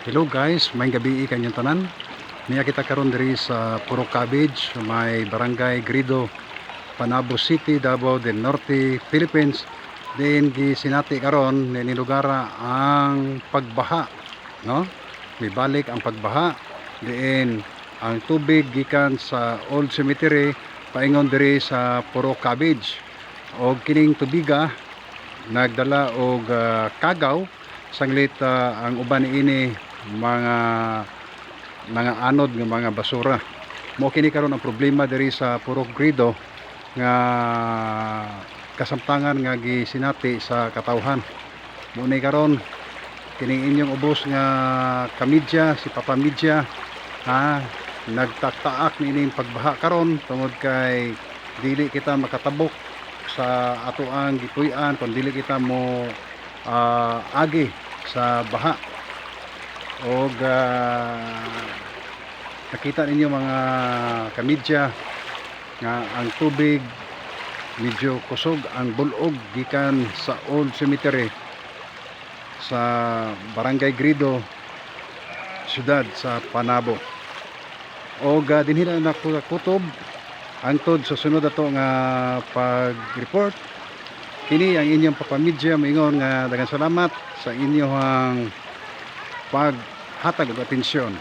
Hello guys, may gabi kanyang tanan. Niya kita karon diri sa Puro Cabbage, may barangay Grido, Panabo City, Davao del Norte, Philippines. Din gisinati karon ni lugara ang pagbaha, no? May balik ang pagbaha. Diin ang tubig gikan sa Old Cemetery paingon diri sa Puro Cabbage. Og kining tubiga nagdala og kagaw sanglit ang uban niini mga anod ng mga basura. Mo kini karon ang problema diri sa Puro Grido nga kasamtangan nga gisinati sa katawhan. Mo ni karon kining inyong ubos nga kamidya, si Papa Midya nagtaktaak nining pagbaha karon tungod kay dili kita makatabok sa atoang gipuy-an kun dili kita mo agi sa baha. Og nakita ninyo mga kamidya nga ang tubig medyo kusog ang bulog gikan sa Old Cemetery sa Barangay Grido, siyudad sa Panabo. Og dinhila na kutob hangtod sa sunod ato nga pag-report. Kini ang inyong Papa Midya moingon nga daghang salamat sa inyong paghatag og atensyon